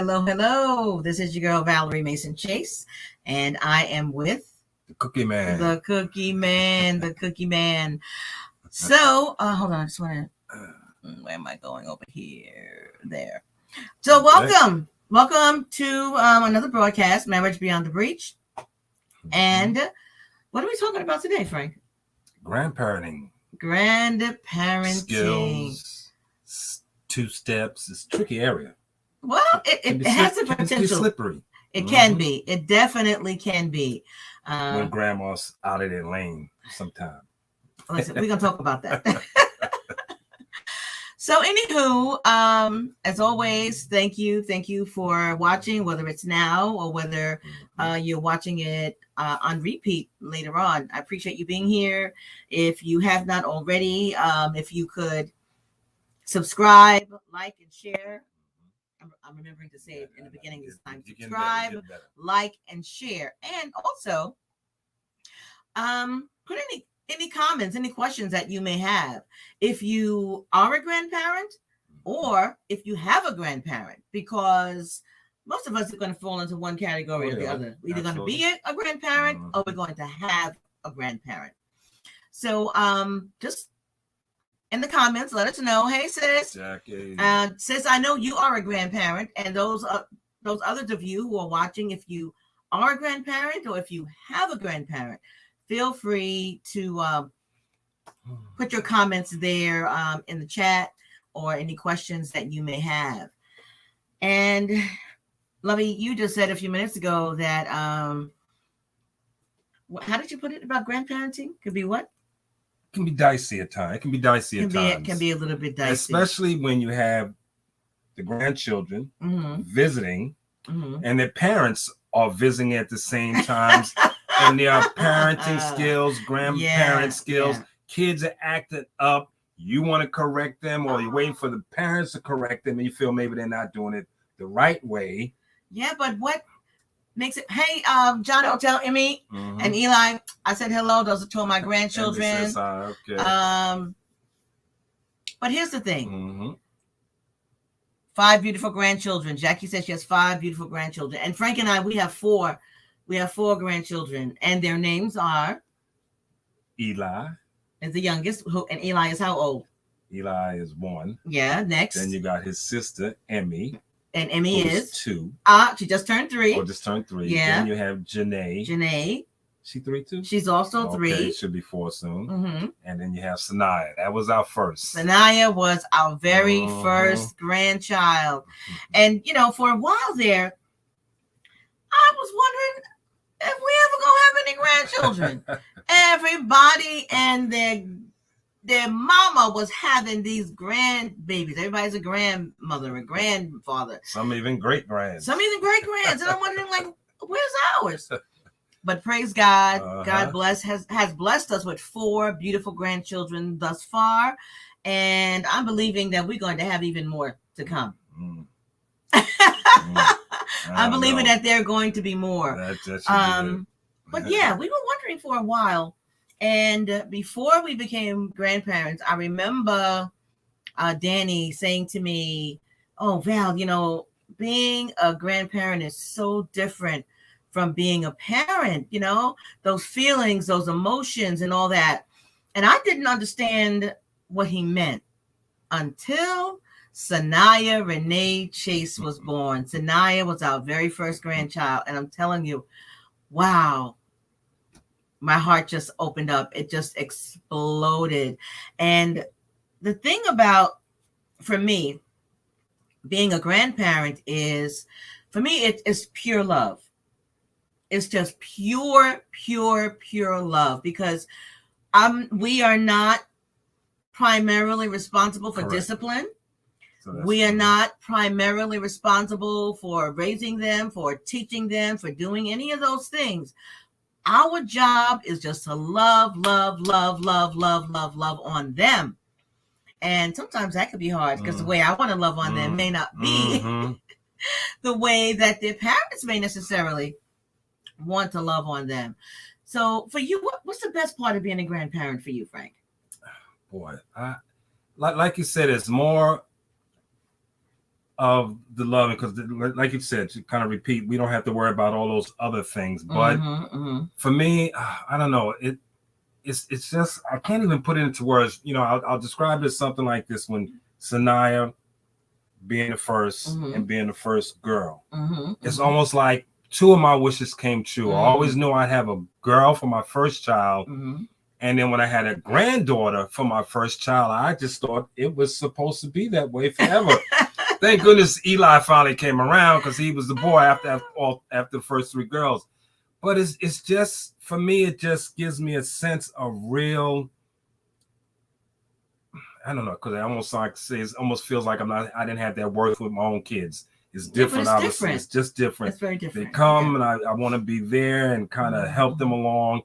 hello, hello. This is your girl, Valerie Mason Chase, and I am with the Cookie Man. the Cookie Man, the Cookie Man. So, hold on, I just want to, where am I going over here? There. So, welcome to another broadcast, Marriage Beyond the Breach. And what are we talking about today, Frank? Grandparenting. Skills, 2 steps. It's a tricky area. Well, it has the potential. It can be slippery. It can be. It definitely can be. When grandma's out of their lane sometime. Listen, we're going to talk about that. So, anywho, as always, thank you for watching, whether it's now or whether you're watching it on repeat later on. I appreciate you being here. If you have not already, if you could subscribe, like, and share. I'm remembering to say it in the beginning this time. Subscribe, like, and share. And also, put any comments, any questions that you may have. If you are a grandparent or if you have a grandparent, because most of us are going to fall into one category or the other. We're either going to be a grandparent or we're going to have a grandparent. So just in the comments, let us know. Hey, sis. Jackie. Sis, I know you are a grandparent, and those others of you who are watching, if you are a grandparent or if you have a grandparent, feel free to put your comments there in the chat or any questions that you may have. And Lovey, you just said a few minutes ago that how did you put it about grandparenting? Could be what? Can be dicey at times. It can be dicey at times. It can be a little bit dicey. Especially when you have the grandchildren visiting and their parents are visiting at the same times. And there are parenting skills, grandparent skills. Kids are acting up. You want to correct them, or you're waiting for the parents to correct them, and you feel maybe they're not doing it the right way. Yeah, but what makes it? Hey, John, Hotel, Emmy, and Eli. I said hello. Those are two of my grandchildren. Okay. But here's the thing. 5 beautiful grandchildren. Jackie says she has 5 beautiful grandchildren, and Frank and I, we have 4. We have 4 grandchildren, and their names are Eli is the youngest, and Eli is how old? Eli is 1. Yeah, next. Then you got his sister, Emmy. And Emmy is 2. She just turned 3. Oh, just turned 3. Yeah. Then you have Janae. She 3 too? She's also 3. Okay, should be 4 soon. And then you have Sanaya. That was our first. Sanaya was our very first grandchild. And, for a while there, I was wondering if we ever gonna have any grandchildren. Everybody and their mama was having these grandbabies. Everybody's a grandmother, a grandfather. Some even great grands. And I'm wondering, like, where's ours? But praise God, God has blessed us with 4 beautiful grandchildren thus far, and I'm believing that we're going to have even more to come. I'm believing that there are going to be more. But yeah, we were wondering for a while. And before we became grandparents, I remember Danny saying to me, "Oh, Val, being a grandparent is so different from being a parent, those feelings, those emotions and all that." And I didn't understand what he meant until Sanaya Renee Chase was born. Sanaya was our very first grandchild. And I'm telling you, wow, my heart just opened up. It just exploded. And the thing about, for me, being a grandparent is, for me, it's pure love. It's just pure love, because we are not primarily responsible for discipline. We are not primarily responsible for raising them, for teaching them, for doing any of those things. Our job is just to love on them. And sometimes that could be hard, because the way I want to love on them may not be the way that their parents may necessarily want to love on them. So for you, what's the best part of being a grandparent for you, Frank? Boy, like you said, it's more of the love, because like you said, to kind of repeat, we don't have to worry about all those other things. But for me, I don't know. It's just, I can't even put it into words. I'll describe it as something like this: when Sanaya being the first and being the first girl, it's almost like two of my wishes came true. I always knew I'd have a girl for my first child. And then when I had a granddaughter for my first child, I just thought it was supposed to be that way forever. Thank goodness Eli finally came around, because he was the boy after the first three girls. But it's just, for me, it just gives me a sense of real, I don't know, because I almost like say it almost feels like I didn't have that worth with my own kids. It's different, it's obviously. Different. It's just different. It's very different. They come and I want to be there and kind of help them along.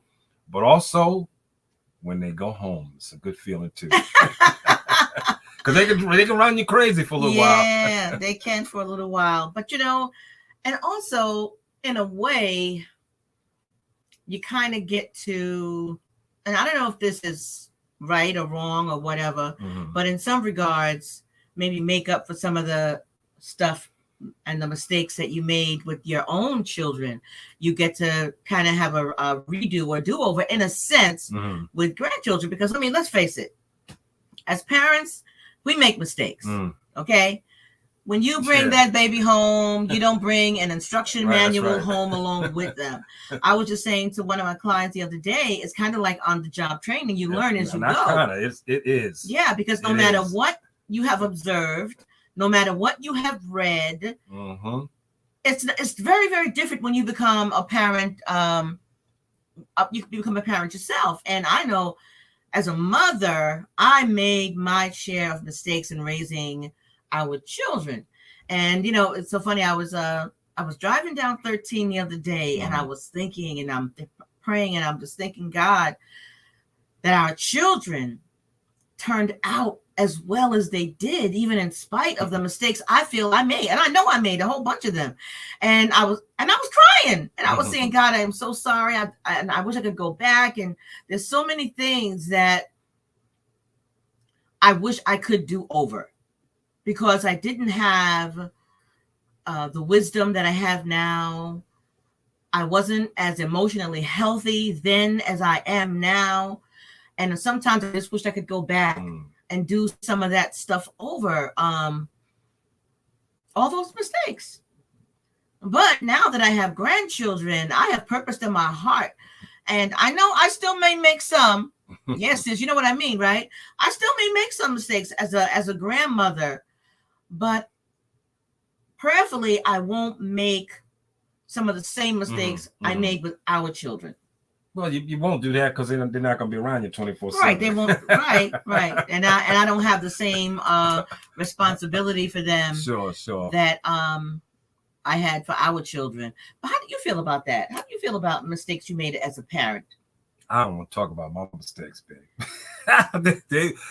But also, when they go home, it's a good feeling too. Because they can run you crazy for a little while. Yeah, they can for a little while. But and also in a way, you kind of get to, and I don't know if this is right or wrong or whatever, but in some regards, maybe make up for some of the stuff and the mistakes that you made with your own children. You get to kind of have a redo or do-over in a sense with grandchildren, because let's face it, as parents, we make mistakes. Okay, when you bring that baby home, you don't bring an instruction manual home along with them. I was just saying to one of my clients the other day, it's kind of like on-the-job training. You learn as you go. It is. Yeah, because no matter what you have observed, no matter what you have read, it's very, very different when you become a parent. You become a parent yourself. And I know as a mother, I made my share of mistakes in raising our children. And, it's so funny. I was driving down 13 the other day, and I was thinking, and I'm praying, and I'm just thanking God that our children turned out as well as they did, even in spite of the mistakes I feel I made. And I know I made a whole bunch of them. And I was crying, and I was saying, God, I am so sorry. I wish I could go back. And there's so many things that I wish I could do over, because I didn't have the wisdom that I have now. I wasn't as emotionally healthy then as I am now. And sometimes I just wish I could go back and do some of that stuff over, all those mistakes. But now that I have grandchildren, I have purpose in my heart. And I know I still may make some. Yes, sis, you know what I mean, right? I still may make some mistakes as a grandmother, but prayerfully, I won't make some of the same mistakes I made with our children. Well, you won't do that, because they're not going to be around you 24/7. Right, they won't. Right. And I don't have the same responsibility for them. Sure. That I had for our children. But how do you feel about that? How do you feel about mistakes you made as a parent? I don't want to talk about my mistakes, babe.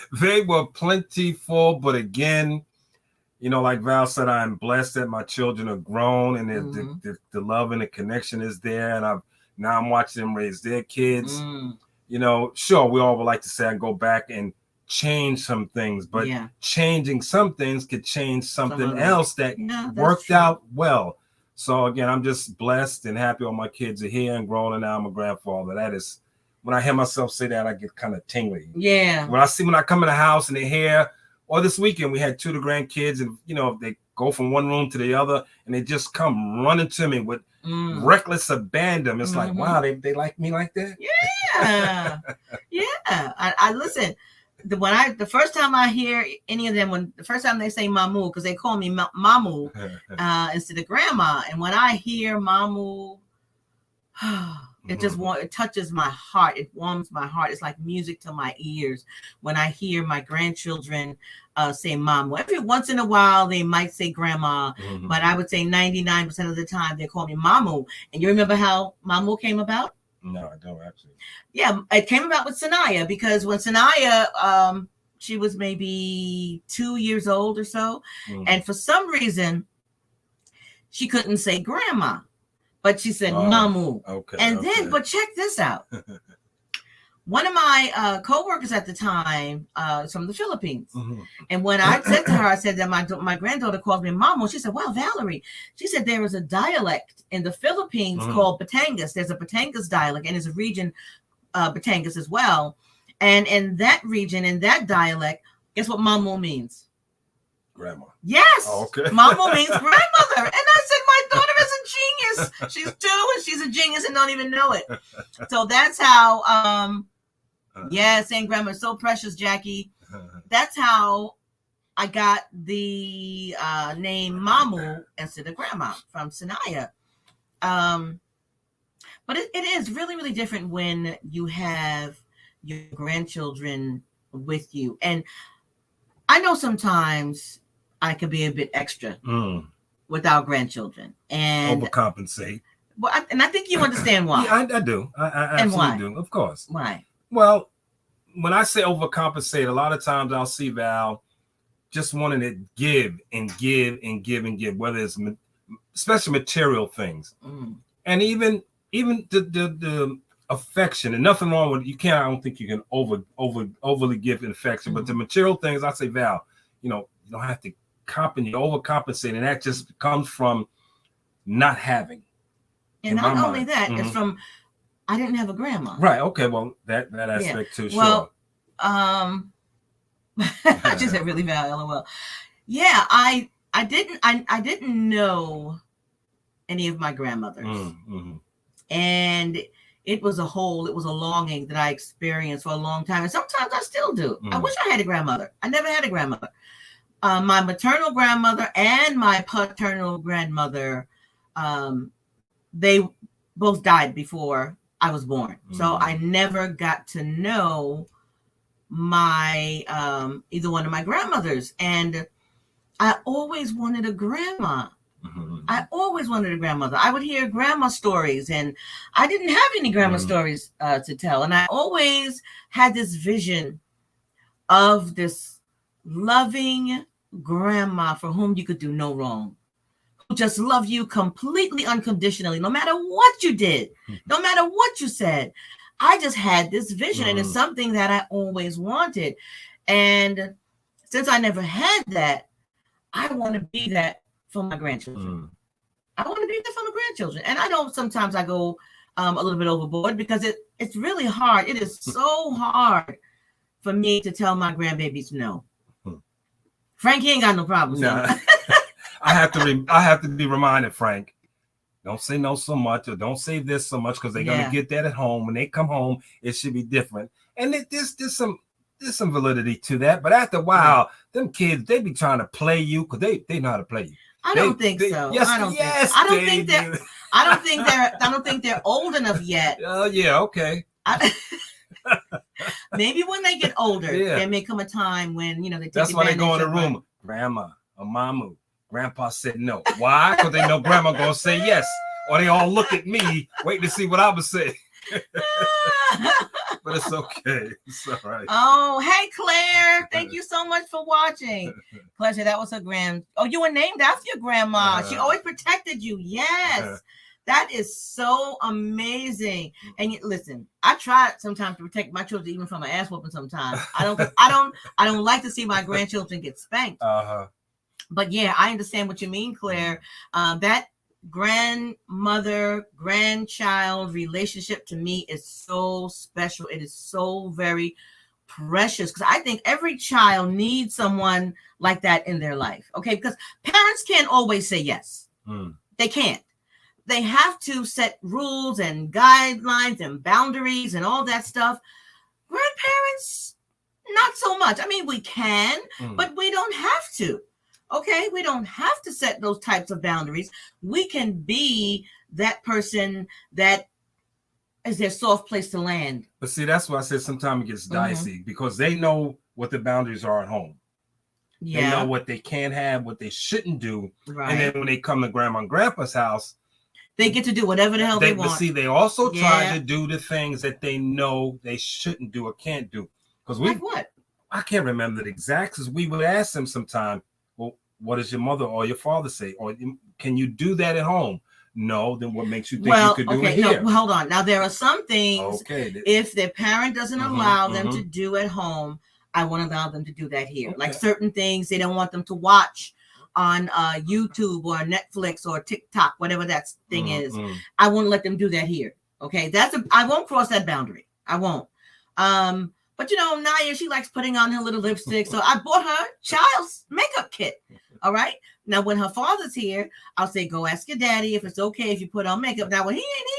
they were plentiful, but again, like Val said, I'm blessed that my children are grown, and the love and the connection is there, and now I'm watching them raise their kids. Sure, we all would like to say I go back and change some things, but changing some things could change something else that worked out well. So again, I'm just blessed and happy all my kids are here and grown, and now I'm a grandfather. That is, when I hear myself say that, I get kind of tingly. Yeah. When I come in the house and they're here, or this weekend we had two of the grandkids, and they go from one room to the other, and they just come running to me with reckless abandon. It's like, wow, they like me like that. Yeah. I listen. The first time I hear any of them, the first time they say Mamu, because they call me Mamu instead of Grandma, and when I hear Mamu, it touches my heart. It warms my heart. It's like music to my ears when I hear my grandchildren say Mamu. Every once in a while, they might say Grandma, but I would say 99% of the time they call me Mamu. And you remember how Mamu came about? No, I don't actually. Yeah, it came about with Sanaya, because when Sanaya, she was maybe 2 years old or so, and for some reason, she couldn't say Grandma, but she said Mamu. Okay. And then, but check this out. one of my co-workers at the time from the Philippines. And when I said to her, I said that my granddaughter called me Mama. She said, wow, Valerie. She said there is a dialect in the Philippines called Batangas. There's a Batangas dialect, and there's a region, Batangas as well. And in that region, in that dialect, guess what Mamo means? Grandma. Yes. Oh, okay. Mamo means grandmother. And I said, my daughter is a genius. She's 2 and she's a genius and don't even know it. So that's how, saying grandma is so precious, Jackie. That's how I got the name Mamu instead of grandma from Sanaya. But it is really, really different when you have your grandchildren with you. And I know sometimes I could be a bit extra with our grandchildren and overcompensate. Well, I think you understand why. Yeah, I do. I absolutely do. Of course. Why? Well, when I say overcompensate, a lot of times I'll see Val just wanting to give and give and give and give, whether it's especially material things, and even the affection. And nothing wrong with you. I don't think you can overly give affection, but the material things, I say, Val, you don't have to overcompensate, and that just comes from not having. And not only that, it's from I didn't have a grandma. Right. Okay. Well, that aspect too. Well, sure. I just said really Val, LOL. Yeah, I didn't know any of my grandmothers, and it was a longing that I experienced for a long time, and sometimes I still do. I wish I had a grandmother. I never had a grandmother. My maternal grandmother and my paternal grandmother, they both died before I was born. So I never got to know my either one of my grandmothers. And I always wanted a grandma. I always wanted a grandmother. I would hear grandma stories, and I didn't have any grandma stories to tell. And I always had this vision of this loving grandma for whom you could do no wrong, who just loved you completely unconditionally, no matter what you did, no matter what you said. I just had this vision, and it's something that I always wanted. And since I never had that, I want to be that for my grandchildren. I want to be that for my grandchildren. And I know sometimes I go a little bit overboard because it's really hard. It is so hard for me to tell my grandbabies no. Frank, he ain't got no problem. No. I have to be reminded, Frank, don't say no so much, or don't say this so much, because they're gonna get that at home. When they come home, it should be different. And there's some validity to that. But after a while, them kids, they be trying to play you because they know how to play you. I don't think so. Yes, I don't think they're old enough yet. Oh yeah, okay. Maybe when they get older, there may come a time when they take That's why they go in the room. Grandma or Mamu. Grandpa said no. Why? Because they know Grandma gonna say yes. Or they all look at me, waiting to see what I would say. But it's okay. It's all right. Oh, hey Claire. Thank you so much for watching. Claire said that was her Oh, you were named after your grandma. She always protected you. Yes. That is so amazing. And listen, I try sometimes to protect my children even from my ass whooping sometimes. I don't like to see my grandchildren get spanked. But yeah, I understand what you mean, Claire. That grandmother grandchild relationship to me is so special. It is so very precious, because I think every child needs someone like that in their life. Okay, because parents can't always say yes. They can't. They have to set rules and guidelines and boundaries and all that stuff. Grandparents, not so much. I mean, we can, but we don't have to. Okay, we don't have to set those types of boundaries. We can be that person that is their soft place to land. But see, that's why I said sometimes it gets dicey, because they know what the boundaries are at home. Yeah. They know what they can have, what they shouldn't do. Right. And then when they come to grandma and grandpa's house, they get to do whatever the hell they want. But see, they also try to do the things that they know they shouldn't do or can't do. Because like what? I can't remember the exact, because we would ask them sometime, well, what does your mother or your father say? Or can you do that at home? No, then what makes you think you could do it here? No, hold on. Now there are some things if their parent doesn't allow them to do at home, I won't allow them to do that here. Like certain things they don't want them to watch on YouTube or Netflix or TikTok, whatever that thing is. I won't let them do that here. Okay, I won't cross that boundary. I won't. But Naya, she likes putting on her little lipstick, so I bought her child's makeup kit. All right. Now, when her father's here, I'll say, go ask your daddy if it's okay if you put on makeup. Now, when he ain't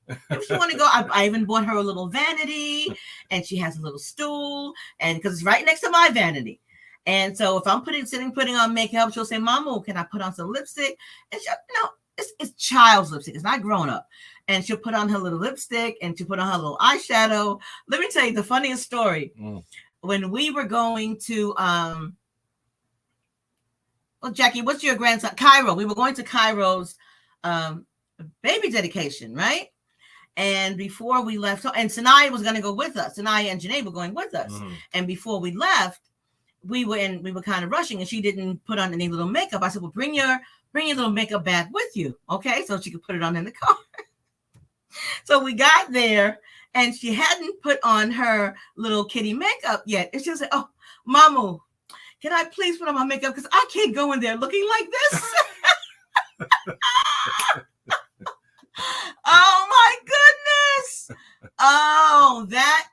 here, if you want to go, I even bought her a little vanity, and she has a little stool, and because it's right next to my vanity. And so if I'm putting on makeup, she'll say, Mama, can I put on some lipstick? And it's child's lipstick. It's not grown up. And she'll put on her little lipstick and she'll put on her little eyeshadow. Let me tell you the funniest story. When we were going to, Jackie, what's your grandson? Cairo. We were going to Cairo's baby dedication, right? And before we left, and Sanaya was going to go with us. Sanaya and Janae were going with us. And before we left, we were kind of rushing, and she didn't put on any little makeup. I said, well, bring your little makeup bag with you, okay? So she could put it on in the car. So we got there, and she hadn't put on her little kitty makeup yet. And she was like, oh, Mama, can I please put on my makeup? Because I can't go in there looking like this. Oh, my goodness. Oh, that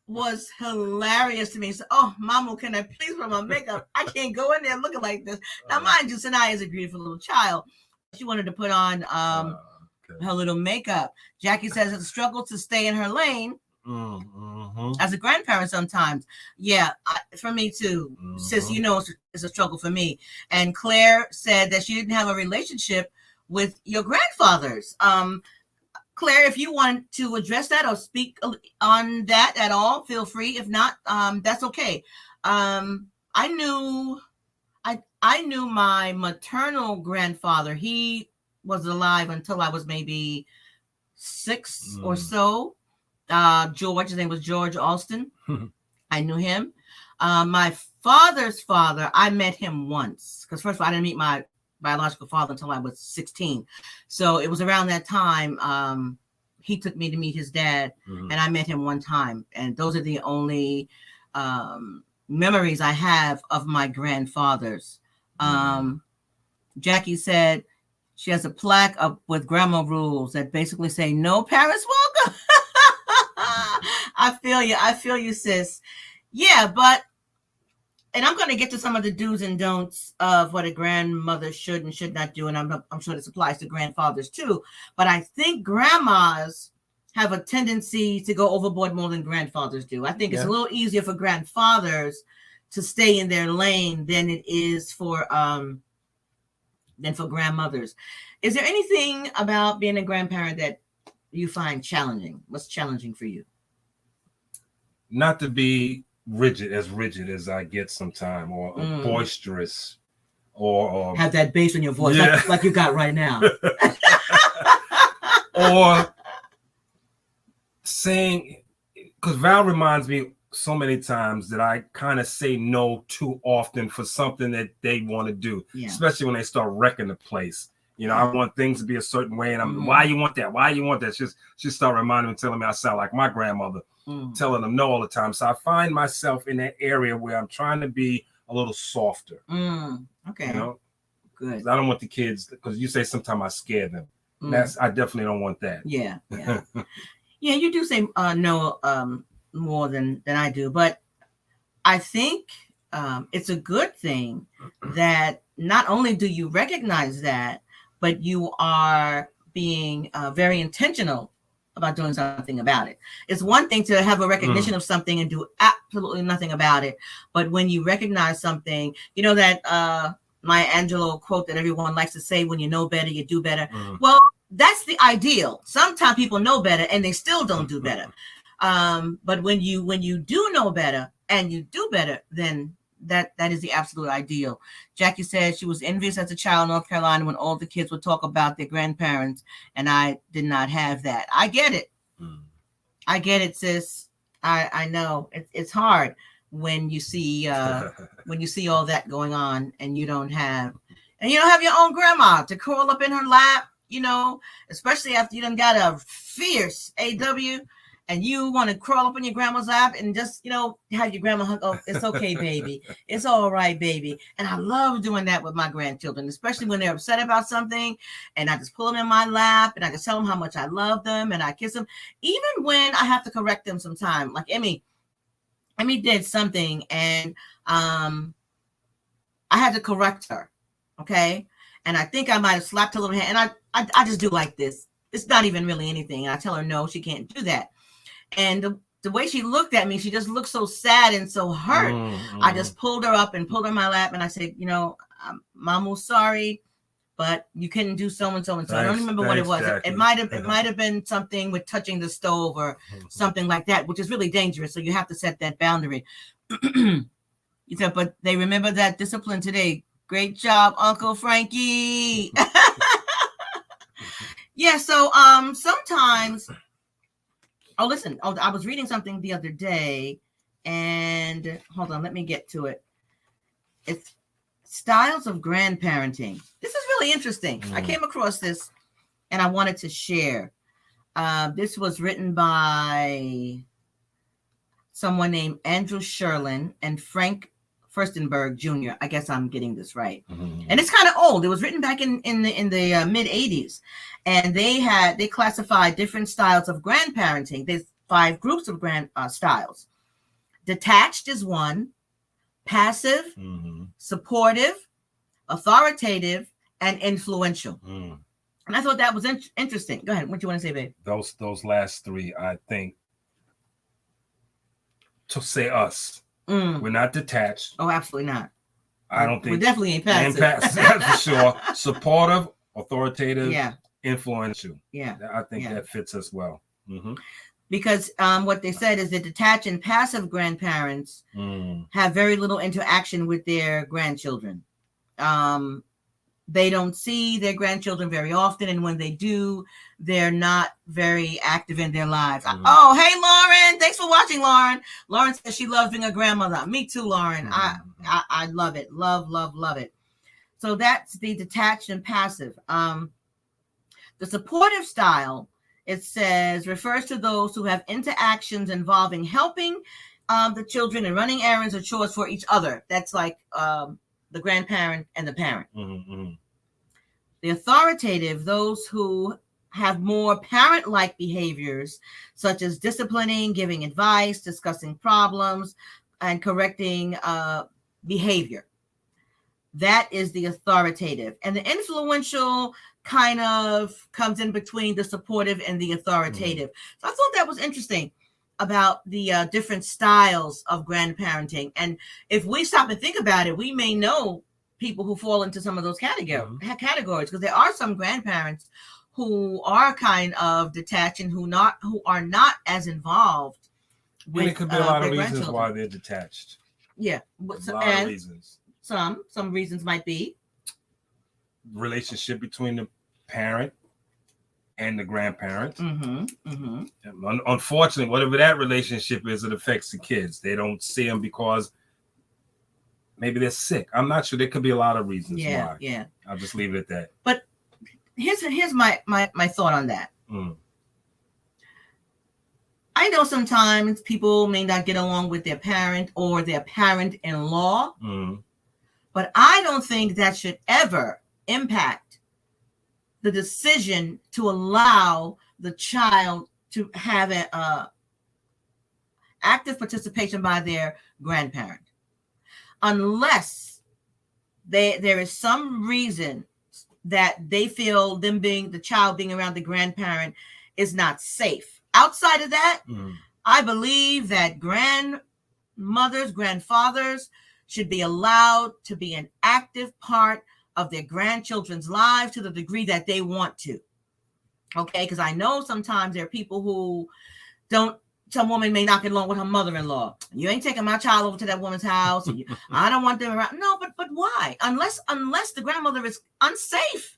was hilarious to me. So, oh, Mama, can I please put on my makeup? I can't go in there looking like this. Now, mind you, Sanaya is a beautiful little child. She wanted to put on her little makeup. Jackie says it's a struggle to stay in her lane as a grandparent sometimes. Yeah, for me too. Sis, it's a struggle for me. And Claire said that she didn't have a relationship with your grandfathers. Claire, if you want to address that or speak on that at all, feel free. If not, that's okay. I knew my maternal grandfather. He was alive until I was maybe 6 or so. George, his name was George Alston. I knew him. My father's father, I met him once. Because first of all, I didn't meet my biological father until I was 16. So it was around that time he took me to meet his dad, and I met him one time. And those are the only memories I have of my grandfathers. Jackie said she has a plaque up with grandma rules that basically say no parents welcome. I feel you, sis. Yeah, and I'm going to get to some of the do's and don'ts of what a grandmother should and should not do. And I'm sure this applies to grandfathers too. But I think grandmas have a tendency to go overboard more than grandfathers do. I think it's a little easier for grandfathers to stay in their lane than it is for grandmothers. Is there anything about being a grandparent that you find challenging? What's challenging for you? Not to be rigid as I get sometime, or boisterous, or have that bass in your voice, like you got right now. Or saying, because Val reminds me so many times that I kind of say no too often for something that they want to do, especially when they start wrecking the place. I want things to be a certain way, and I'm why you want that? Why you want that? She start reminding me, telling me I sound like my grandmother, telling them no all the time. So I find myself in that area where I'm trying to be a little softer. Okay. Good. I don't want the kids, because you say sometimes I scare them. I definitely don't want that. Yeah. Yeah, you do say no more than I do, but I think it's a good thing that not only do you recognize that, but you are being very intentional about doing something about it. It's one thing to have a recognition of something and do absolutely nothing about it. But when you recognize something, that Maya Angelou quote that everyone likes to say, when you know better, you do better. Well, that's the ideal. Sometimes people know better and they still don't do better. But when you do know better and you do better, then that is the absolute ideal. Jackie said she was envious as a child in North Carolina when all the kids would talk about their grandparents, and I did not have that. I get it. I get it, sis. I know it's hard when you see all that going on, and you don't have your own grandma to curl up in her lap, especially after you done got a fierce AW and you want to crawl up in your grandma's lap and just, have your grandma hug. Oh, it's okay, baby. It's all right, baby. And I love doing that with my grandchildren, especially when they're upset about something. And I just pull them in my lap and I just tell them how much I love them and I kiss them. Even when I have to correct them sometime, like Emmy did something and I had to correct her. Okay. And I think I might have slapped her little hand. And I just do like this. It's not even really anything. And I tell her, no, she can't do that. And the way she looked at me, she just looked so sad and so hurt. Mm-hmm. I just pulled her up and pulled her in my lap. And I said, Mama's sorry, but you couldn't do so and so and so. I don't remember what it was. Jackie. It might have been something with touching the stove or something like that, which is really dangerous. So you have to set that boundary. You said, but they remember that discipline today. Great job, Uncle Frankie. Yeah. So sometimes. Oh, listen. Oh, I was reading something the other day, and hold on, let me get to it. It's styles of grandparenting. This is really interesting. I came across this, and I wanted to share. This was written by someone named Andrew Sherlin and Frank Furstenberg Jr. I guess I'm getting this right. Mm-hmm. And it's kind of old. It was written back in the mid 80s. And they classified different styles of grandparenting. There's 5 groups of styles. Detached is one, passive, supportive, authoritative, and influential. Mm. And I thought that was interesting. Go ahead. What do you want to say, babe? Those last 3, I think, to say us. We're not detached. Oh, absolutely not. I don't think we definitely ain't passive. That's for sure. Supportive, authoritative, influential. Yeah, I think that fits us well. Mm-hmm. Because what they said is that detached and passive grandparents have very little interaction with their grandchildren. They don't see their grandchildren very often, and when they do, they're not very active in their lives. Mm-hmm. Oh, hey, Lauren. Thanks for watching, Lauren. Lauren says she loves being a grandmother. Me too, Lauren. Mm-hmm. I love it. Love, love, love it. So that's the detached and passive. The supportive style, it says, refers to those who have interactions involving helping the children and running errands or chores for each other. That's like the grandparent and the parent. Mm-hmm. The authoritative, those who have more parent-like behaviors, such as disciplining, giving advice, discussing problems, and correcting behavior. That is the authoritative. And the influential kind of comes in between the supportive and the authoritative. So I thought that was interesting about the different styles of grandparenting. And if we stop and think about it, we may know people who fall into some of those categories, because there are some grandparents who are kind of detached and who are not as involved with. And it could be a lot of reasons why they're detached. Yeah, a lot of reasons. Some reasons might be relationship between the parent and the grandparent. Mm-hmm, mm-hmm. Unfortunately, whatever that relationship is, it affects the kids. They don't see them because maybe they're sick. I'm not sure. There could be a lot of reasons why. Yeah. I'll just leave it at that. But here's my thought on that. I know sometimes people may not get along with their parent or their parent-in-law, but I don't think that should ever impact the decision to allow the child to have an active participation by their grandparent. Unless there is some reason that they feel the child being around the grandparent is not safe. Outside of that, I believe that grandmothers, grandfathers should be allowed to be an active part of their grandchildren's lives to the degree that they want to. Okay, because I know sometimes there are people who don't. Some woman may not get along with her mother-in-law. You ain't taking my child over to that woman's house. I don't want them around. No, but why? Unless the grandmother is unsafe.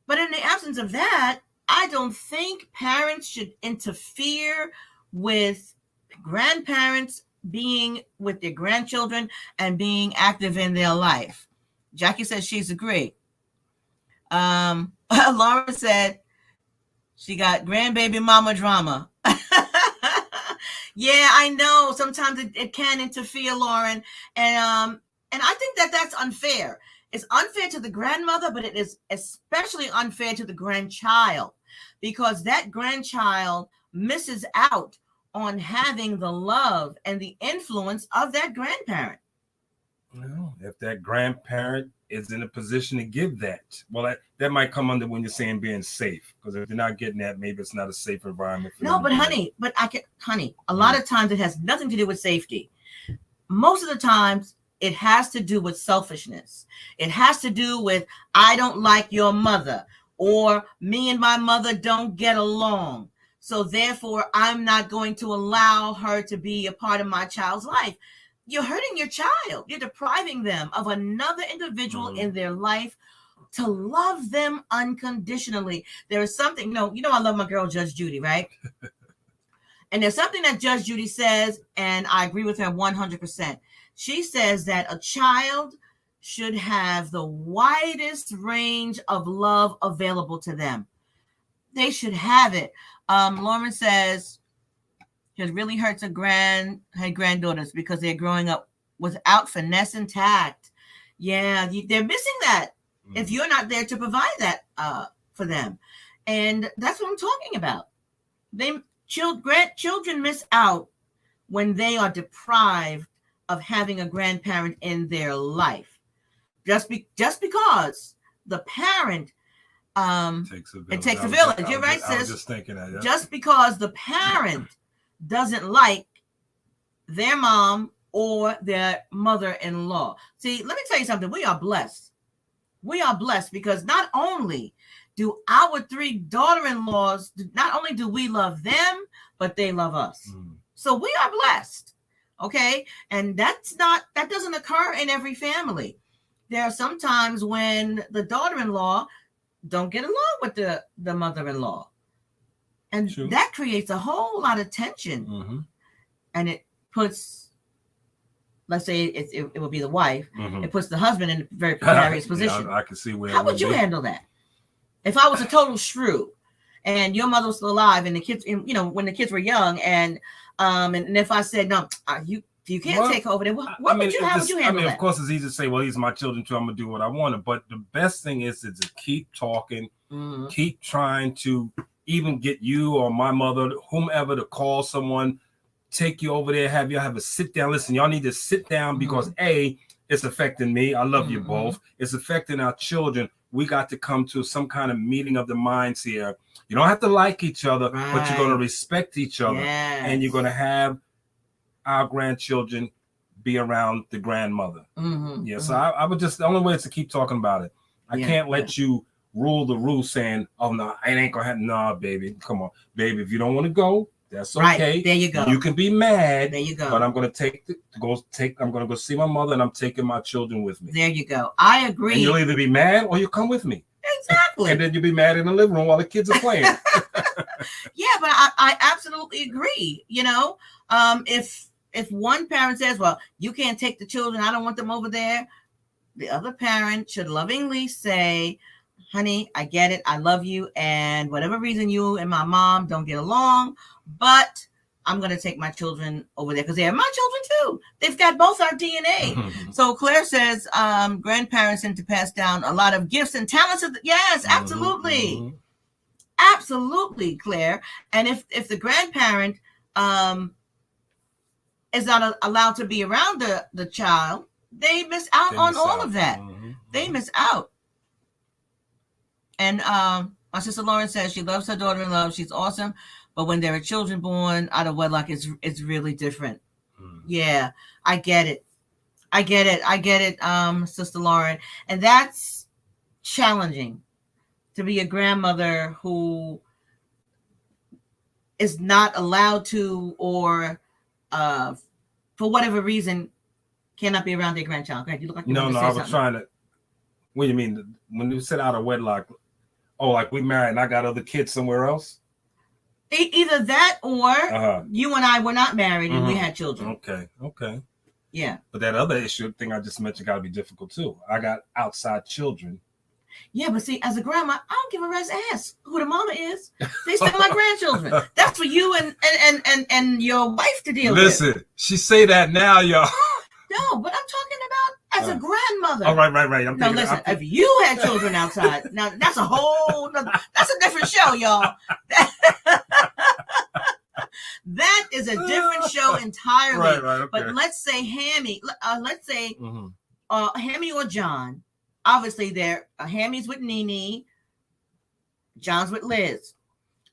But in the absence of that, I don't think parents should interfere with grandparents being with their grandchildren and being active in their life. Jackie says she's agreed. Lauren said she got grandbaby mama drama. Yeah, I know. Sometimes it can interfere, Lauren. And I think that's unfair. It's unfair to the grandmother, but it is especially unfair to the grandchild, because that grandchild misses out on having the love and the influence of that grandparent. Well, if that grandparent is in a position to give that, well, that might come under when you're saying being safe. Because if they're not getting that, maybe it's not a safe environment for them. No, but honey, a lot of times it has nothing to do with safety. Most of the times it has to do with selfishness. It has to do with, I don't like your mother, or me and my mother don't get along, so therefore I'm not going to allow her to be a part of my child's life. You're hurting your child. You're depriving them of another individual in their life to love them unconditionally. There is something, I love my girl, Judge Judy, right? And there's something that Judge Judy says, and I agree with her 100%. She says that a child should have the widest range of love available to them. They should have it. Lauren says, it really hurts her granddaughters because they're growing up without finesse and tact. Yeah, they're missing that if you're not there to provide that for them. And that's what I'm talking about. Children miss out when they are deprived of having a grandparent in their life. Just because the parent it takes a village. You're right, sis. I was just thinking that. Yeah. Just because the parent doesn't like their mom or their mother-in-law. See, let me tell you something. We are blessed. We are blessed because not only do our 3 daughter-in-laws, not only do we love them, but they love us. So we are blessed. Okay. And that doesn't occur in every family. There are some times when the daughter-in-law don't get along with the mother-in-law. And that creates a whole lot of tension. And it puts, let's say it will be the wife. It puts the husband in a very precarious position. I can see where. How would you handle that? If I was a total shrew and your mother was still alive and the kids, when the kids were young, and if I said, no, you can't take over there, how would you handle that? Of course, it's easy to say, well, these are my children too, I'm going to do what I want. But the best thing is to keep talking, keep trying to even get you or my mother, whomever, to call someone, take you over there, have a sit down. Listen, y'all need to sit down because it's affecting me. I love you both. It's affecting our children. We got to come to some kind of meeting of the minds here. You don't have to like each other, but you're going to respect each other. And you're going to have our grandchildren be around the grandmother. So I would just, the only way is to keep talking about it. I can't let you rule the roost saying, oh, no, it ain't going to happen. No, baby, come on. Baby, if you don't want to go, that's okay. Right, there you go. You can be mad. There you go. But I'm going to I'm going to go see my mother, and I'm taking my children with me. There you go. I agree. And you'll either be mad or you come with me. Exactly. And then you'll be mad in the living room while the kids are playing. Yeah, but I absolutely agree. If one parent says, well, you can't take the children, I don't want them over there, the other parent should lovingly say, honey, I get it. I love you. And whatever reason you and my mom don't get along, but I'm going to take my children over there because they're my children too. They've got both our DNA. So Claire says grandparents tend to pass down a lot of gifts and talents. Yes, absolutely. Absolutely, Claire. And if the grandparent is not allowed to be around the child, they miss out on all of that. They miss out. And my sister Lauren says she loves her daughter-in-law. She's awesome. But when there are children born out of wedlock, it's really different. Yeah, I get it. I get it, Sister Lauren. And that's challenging, to be a grandmother who is not allowed to, or for whatever reason, cannot be around their grandchild. Go ahead, you look like you No, I was trying to. What do you mean? When you said out of wedlock, like we married and I got other kids somewhere else? Either that or you and I were not married and we had children. Okay. Yeah. But that other thing I just mentioned got to be difficult too. I got outside children Yeah, but see, as a grandma, I don't give a rat's ass who the mama is. They still my grandchildren. That's for you and your wife to deal with. Listen, she say that now, y'all. No, but I'm talking about as a grandmother. Oh, right. No, listen, if you had children outside, now that's a whole, that's a different show, y'all. That is a different show entirely. Right, okay. But let's say Hammy, Hammy or John. Obviously, Hammy's with Nene, John's with Liz.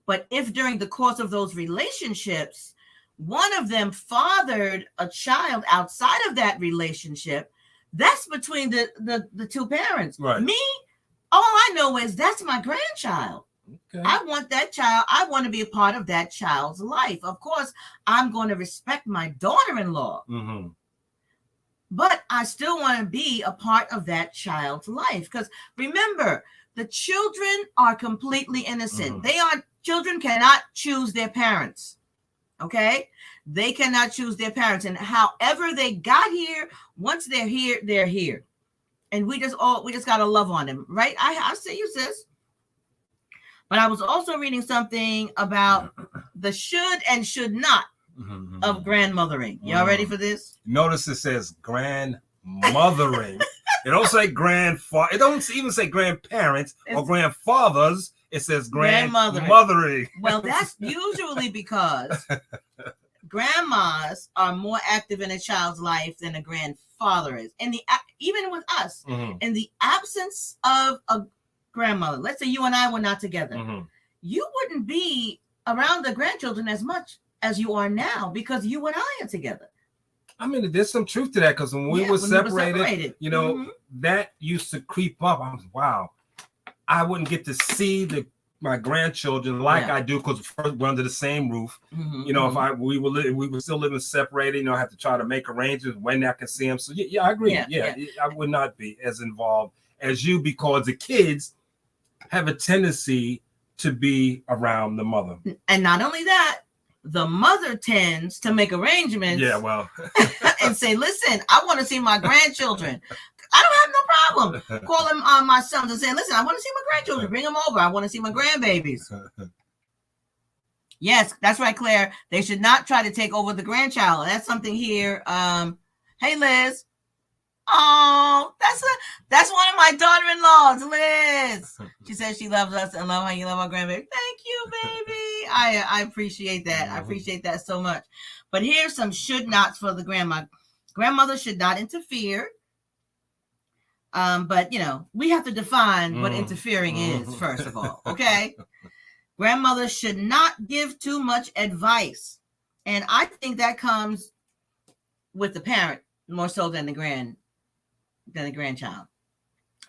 But if during the course of those relationships, one of them fathered a child outside of that relationship, that's between the two parents. Right. Me, all I know is that's my grandchild. Okay. I want that child. I want to be a part of that child's life. Of course, I'm going to respect my daughter-in-law. Mm-hmm. But I still want to be a part of that child's life. Because remember, the children are completely innocent. Mm-hmm. Children cannot choose their parents. Okay? They cannot choose their parents. And however they got here, once they're here, they're here. And we just got to love on them. Right? I see you, sis. But I was also reading something about the should and should not of grandmothering. Y'all ready for this? Notice it says grandmothering. It don't say grandfather. It don't even say grandparents or grandfathers. It says grandmothering. Well, that's usually because grandmas are more active in a child's life than a grandfather is. Even with us, in the absence of a grandmother, let's say you and I were not together, you wouldn't be around the grandchildren as much as you are now because you and I are together. I mean, there's some truth to that because when we were separated, you know, that used to creep up. I was, wow, I wouldn't get to see my grandchildren like I do because we're under the same roof. You know, if we were still living separated, you know, I have to try to make arrangements when I can see them. So I agree. I would not be as involved as you because the kids have a tendency to be around the mother. And not only that, the mother tends to make arrangements. Yeah, well. And say, listen, I want to see my grandchildren. I don't have no problem calling my sons and saying, listen, I want to see my grandchildren. Bring them over. I want to see my grandbabies. Yes, that's right, Claire. They should not try to take over the grandchild. That's something here. Hey, Liz. Oh, that's one of my daughter-in-laws, Liz. She says she loves us and love how you love our grandbaby. Thank you, baby. I appreciate that. I appreciate that so much. But here's some should nots for the grandma. Grandmother should not interfere. But you know, we have to define what interfering is, first of all. Okay. Grandmother should not give too much advice. And I think that comes with the parent more so than the grandchild.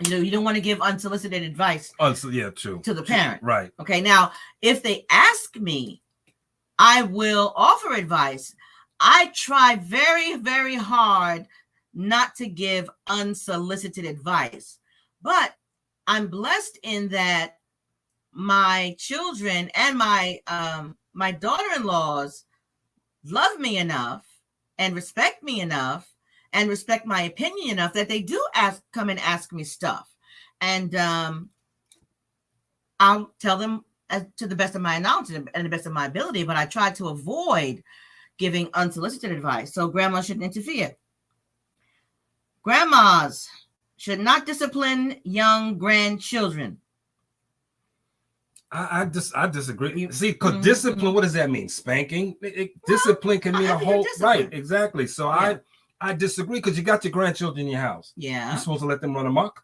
You know, you don't want to give unsolicited advice true. To the parent. Right. Okay. Now, if they ask me, I will offer advice. I try very, very hard not to give unsolicited advice. But I'm blessed in that my children and my daughter-in-laws love me enough and respect me enough and respect my opinion enough that they do come and ask me stuff. And I'll tell them to the best of my knowledge and the best of my ability, but I try to avoid giving unsolicited advice. So grandma shouldn't interfere. Grandmas should not discipline young grandchildren. I disagree. See, because discipline, what does that mean? Spanking? Discipline can mean a whole right. Exactly. So I disagree because you got your grandchildren in your house. Yeah. You're supposed to let them run amok?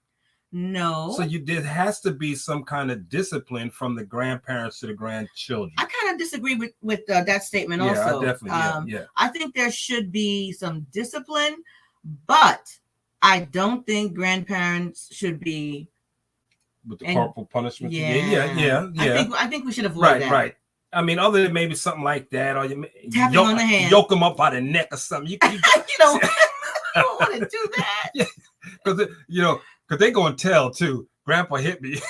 No. So there has to be some kind of discipline from the grandparents to the grandchildren. I kind of disagree with that statement also. I definitely, I think there should be some discipline, but I don't think grandparents should be with the corporal punishment. Yeah. I think we should avoid that. Right. I mean, other than maybe something like that, or you tapping on the hand, yoke them up by the neck or something. You don't want to do that. Because they're going to tell too. Grandpa hit me.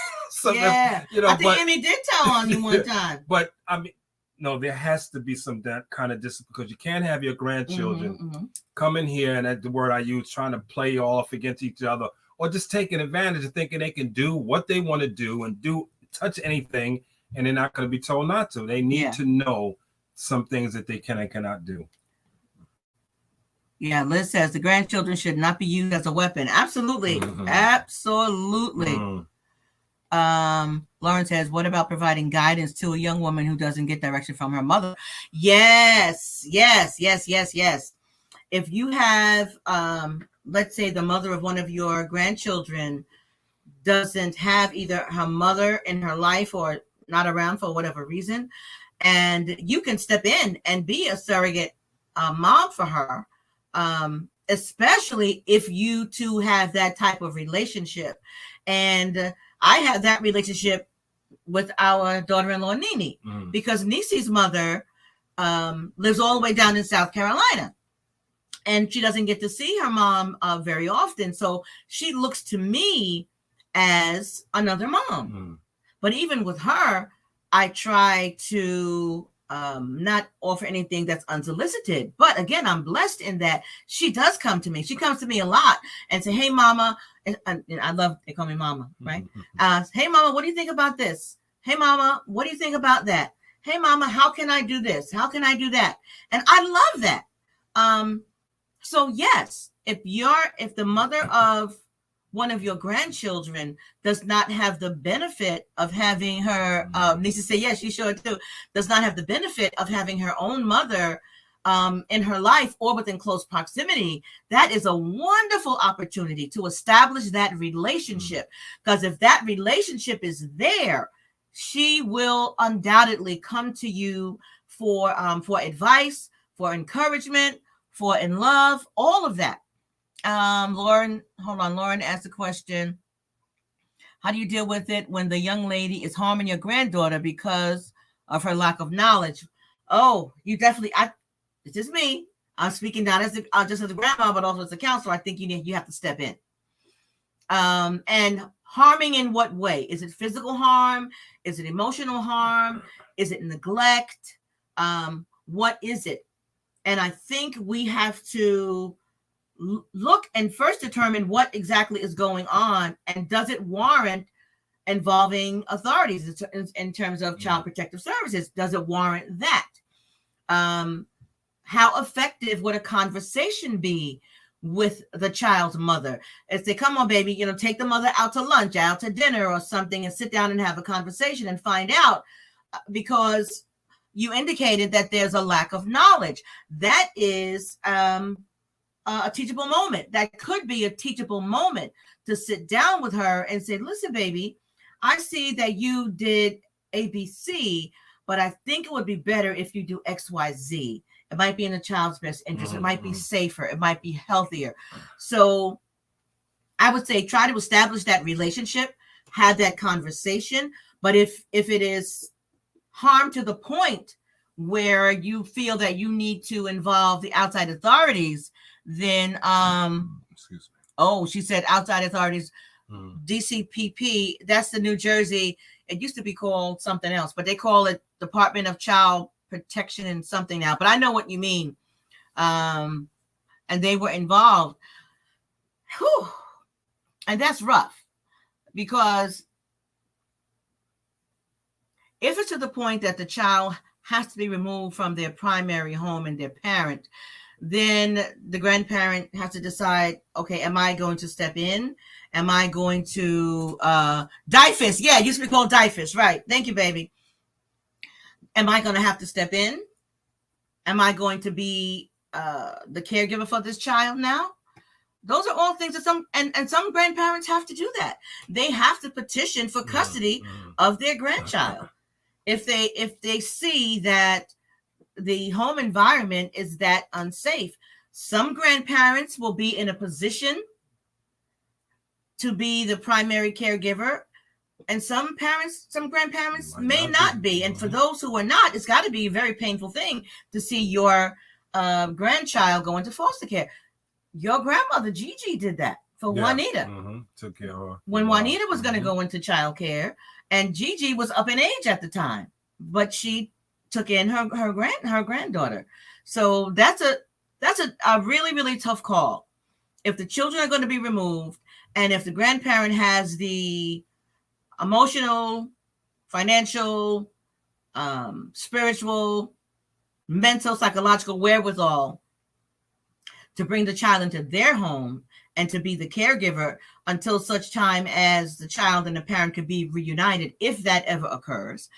I think Amy did tell on you one time. But I mean, no, there has to be some that kind of discipline because you can't have your grandchildren come in here and at the word I use trying to play off against each other or just taking advantage of thinking they can do what they want to do and touch anything, and they're not going to be told not to. They need to know some things that they can and cannot do. Yeah, Liz says the grandchildren should not be used as a weapon. Absolutely. Absolutely. Lauren says, what about providing guidance to a young woman who doesn't get direction from her mother? Yes. If you have, let's say the mother of one of your grandchildren doesn't have either her mother in her life or not around for whatever reason, and you can step in and be a surrogate mom for her, especially if you two have that type of relationship. And I have that relationship with our daughter-in-law, Nini, because Nisi's mother lives all the way down in South Carolina. And she doesn't get to see her mom very often. So she looks to me as another mom. But even with her, I try to not offer anything that's unsolicited. But again, I'm blessed in that she does come to me. She comes to me a lot and say, hey, mama. And I love, they call me mama, right? Hey, mama, what do you think about this? Hey, mama, what do you think about that? Hey, mama, how can I do this? How can I do that? And I love that. So yes, if the mother of one of your grandchildren does not have the benefit of having her, Nisa say yes, she sure too, does not have the benefit of having her own mother in her life or within close proximity, that is a wonderful opportunity to establish that relationship. Because if that relationship is there, she will undoubtedly come to you for advice, for encouragement, for in love, all of that. Lauren asked a question. How do you deal with it when the young lady is harming your granddaughter because of her lack of knowledge? Oh, you definitely, this is me. I'm speaking not as just as a grandma, but also as a counselor. I think you have to step in. And harming in what way? Is it physical harm? Is it emotional harm? Is it neglect? What is it? And I think we have to look and first determine what exactly is going on, and does it warrant involving authorities in terms of child protective services? Does it warrant that? How effective would a conversation be with the child's mother? If they come on, baby, take the mother out to lunch, out to dinner or something, and sit down and have a conversation and find out, because you indicated that there's a lack of knowledge. That is a teachable moment. That could be a teachable moment to sit down with her and say, listen, baby, I see that you did ABC, but I think it would be better if you do XYZ. It might be in the child's best interest. It might be safer. It might be healthier. So I would say try to establish that relationship, have that conversation. But if it is harm to the point where you feel that you need to involve the outside authorities, then excuse me. Oh, she said outside authorities, DCPP, that's the New Jersey. It used to be called something else, but they call it Department of Child Protection and something now. But I know what you mean. And they were involved. Whew. And that's rough, because if it's to the point that the child has to be removed from their primary home and their parent, then the grandparent has to decide, okay, am I going to step in? Am I going to DIFUS? Yeah, it used to be called DIFUS, right? Thank you, baby. Am I going to have to step in? Am I going to be the caregiver for this child now? Those are all things that some grandparents have to do that. They have to petition for custody of their grandchild if they see that the home environment is that unsafe. Some grandparents will be in a position to be the primary caregiver, and some grandparents may not be. And for those who are not, it's got to be a very painful thing to see your grandchild go into foster care. Your grandmother Gigi did that for Juanita. Took care of her when Juanita was going to go into child care, and Gigi was up in age at the time, but she took in her granddaughter. So that's a really, really tough call. If the children are going to be removed And if the grandparent has the emotional, financial, spiritual, mental, psychological wherewithal to bring the child into their home and to be the caregiver until such time as the child and the parent could be reunited, if that ever occurs,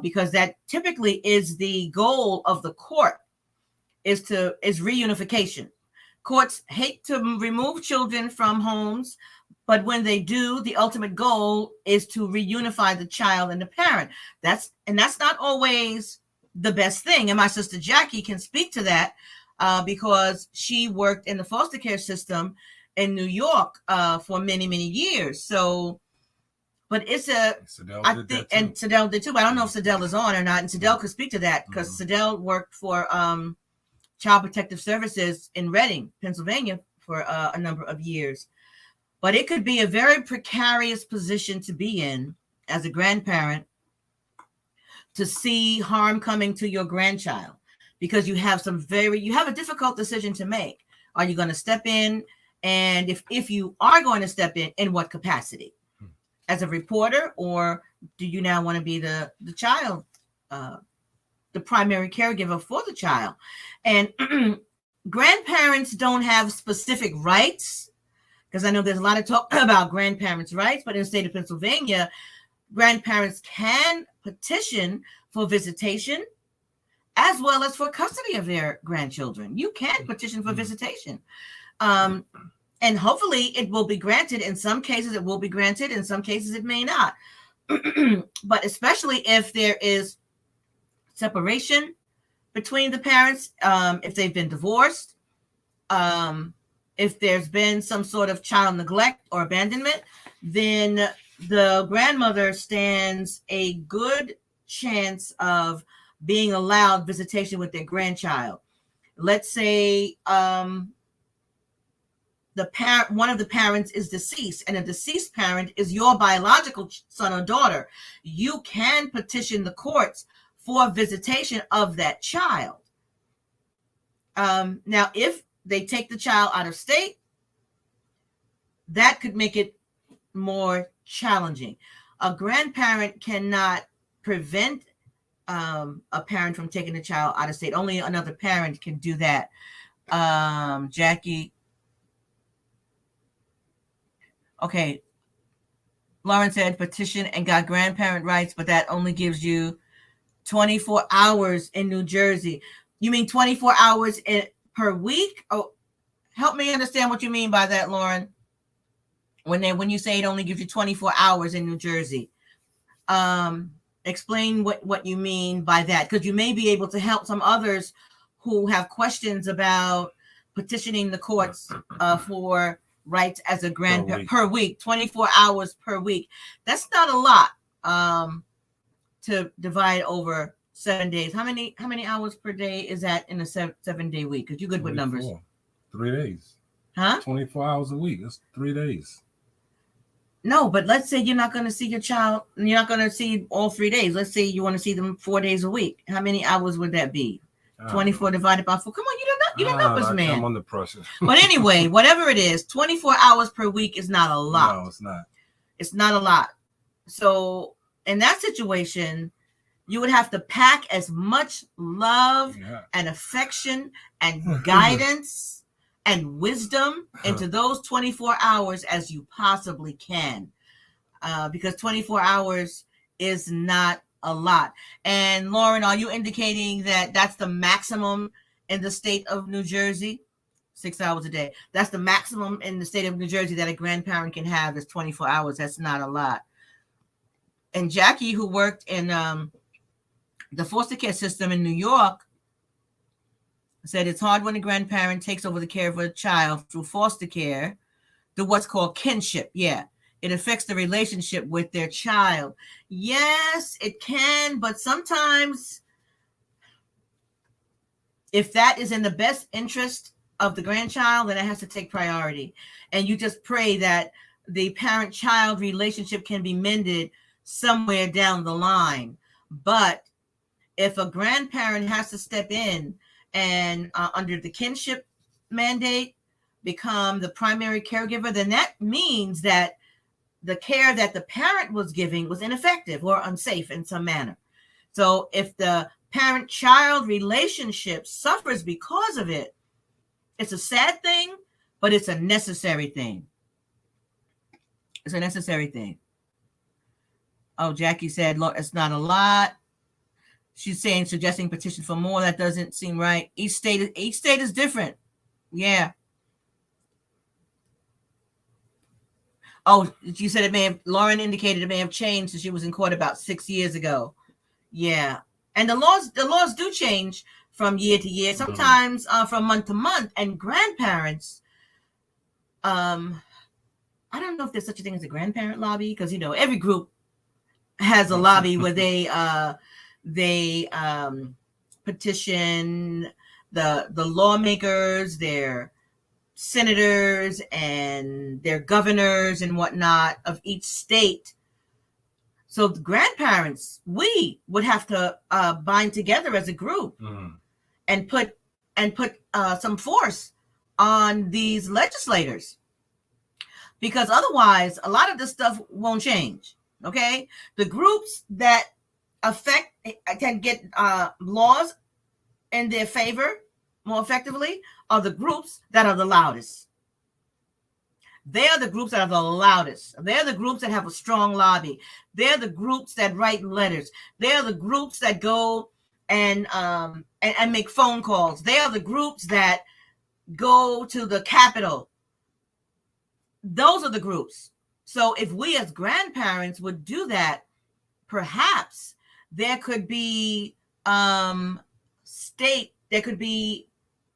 because that typically is the goal of the court, is reunification. Courts hate to remove children from homes, but when they do, the ultimate goal is to reunify the child and the parent. That's not always the best thing. And my sister Jackie can speak to that because she worked in the foster care system in New York for many, many years. So, but it's and Sadell did too. But I don't know if Sadell is on or not. And Sadell could speak to that because Sadell worked for Child Protective Services in Reading, Pennsylvania for a number of years. But it could be a very precarious position to be in as a grandparent, to see harm coming to your grandchild, because you have a difficult decision to make. Are you going to step in? And if you are going to step in what capacity? As a reporter, or do you now want to be the child, the primary caregiver for the child? And grandparents don't have specific rights, because I know there's a lot of talk about grandparents' rights, but in the state of Pennsylvania, grandparents can petition for visitation as well as for custody of their grandchildren. You can petition for visitation. And hopefully it will be granted. In some cases, it will be granted. In some cases, it may not. But especially if there is separation between the parents, if they've been divorced, if there's been some sort of child neglect or abandonment, then the grandmother stands a good chance of being allowed visitation with their grandchild. Let's say one of the parents is deceased, and a deceased parent is your biological son or daughter. You can petition the courts for visitation of that child. Now, if they take the child out of state, that could make it more challenging. A grandparent cannot prevent a parent from taking the child out of state. Only another parent can do that. Jackie. Okay. Lauren said petition and got grandparent rights, but that only gives you 24 hours in New Jersey. You mean 24 hours per week? Oh, help me understand what you mean by that, Lauren. When you say it only gives you 24 hours in New Jersey, explain what you mean by that, because you may be able to help some others who have questions about petitioning the courts for rights as a grandparent per week. 24 hours per week. That's not a lot to divide over 7 days. How many hours per day is that in a 7-day week? Because you're good with numbers. 3 days. Huh? 24 hours a week. That's 3 days. No, but let's say you're not going to see your child. You're not going to see all 3 days. Let's say you want to see them 4 days a week. How many hours would that be? 24 divided by 4. Come on, you're the numbers man. I'm under pressure. But anyway, whatever it is, 24 hours per week is not a lot. No, it's not. It's not a lot. So in that situation, you would have to pack as much love and affection and guidance and wisdom into those 24 hours as you possibly can, because 24 hours is not a lot. And Lauren, are you indicating that that's the maximum in the state of New Jersey? 6 hours a day. That's the maximum in the state of New Jersey that a grandparent can have, is 24 hours. That's not a lot. And Jackie, who worked in the foster care system in New York, said it's hard when a grandparent takes over the care of a child through foster care, through what's called kinship. Yeah, it affects the relationship with their child. Yes, it can, but sometimes if that is in the best interest of the grandchild, then it has to take priority. And you just pray that the parent-child relationship can be mended somewhere down the line. But if a grandparent has to step in and under the kinship mandate, become the primary caregiver, then that means that the care that the parent was giving was ineffective or unsafe in some manner. So if the parent-child relationship suffers because of it, it's a sad thing, but it's a necessary thing. It's a necessary thing. Oh, Jackie said, look, it's not a lot. She's saying, suggesting petition for more. That doesn't seem right. Each state is different. Yeah. Oh, you said Lauren indicated it may have changed since she was in court about 6 years ago. Yeah. And the laws do change from year to year, sometimes from month to month. And grandparents, I don't know if there's such a thing as a grandparent lobby, because, every group has a lobby where they petition the lawmakers, their senators and their governors and whatnot of each state. So the grandparents, we would have to bind together as a group and put some force on these legislators, because otherwise a lot of this stuff won't change. Okay, the groups that can get laws in their favor more effectively are the groups that are the loudest. They are the groups that are the loudest. They're the groups that have a strong lobby. They're the groups that write letters. They're the groups that go and make phone calls. They are the groups that go to the Capitol. Those are the groups. So if we as grandparents would do that, perhaps there could be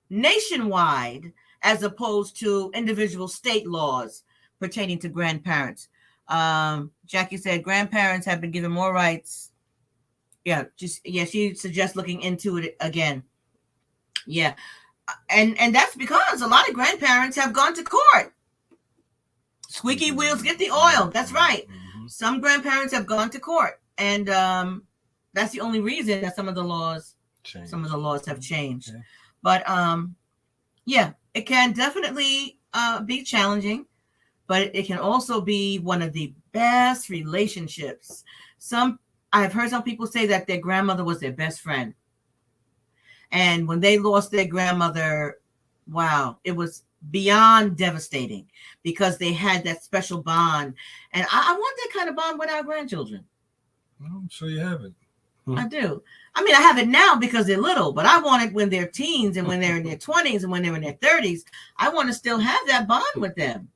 nationwide as opposed to individual state laws pertaining to grandparents. Jackie said grandparents have been given more rights. She suggests looking into it again. Yeah. And that's because a lot of grandparents have gone to court. Squeaky wheels get the oil. That's right. Some grandparents have gone to court, and that's the only reason that some of the laws have changed. Okay. But it can definitely be challenging, but it can also be one of the best relationships. I've heard some people say that their grandmother was their best friend, and when they lost their grandmother, wow, it was beyond devastating, because they had that special bond. And I want that kind of bond with our grandchildren. I'm sure you have it. I do. I mean, I have it now because they're little, but I want it when they're teens and when they're in their 20s and when they're in their 30s. I want to still have that bond with them.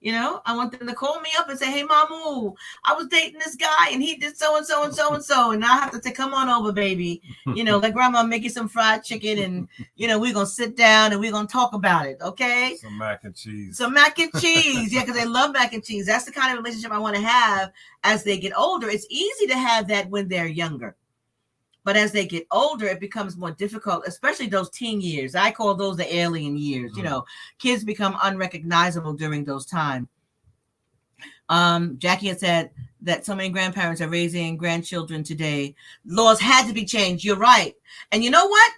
I want them to call me up and say, hey, Mamu, I was dating this guy and he did so-and-so and so-and-so. And I have to say, come on over, baby. Let grandma make you some fried chicken, and, we're going to sit down and we're going to talk about it. Okay. Some mac and cheese. Yeah, because they love mac and cheese. That's the kind of relationship I want to have as they get older. It's easy to have that when they're younger. But as they get older, it becomes more difficult, especially those teen years. I call those the alien years. Kids become unrecognizable during those times. Jackie had said that so many grandparents are raising grandchildren today. Laws had to be changed. You're right. And you know what?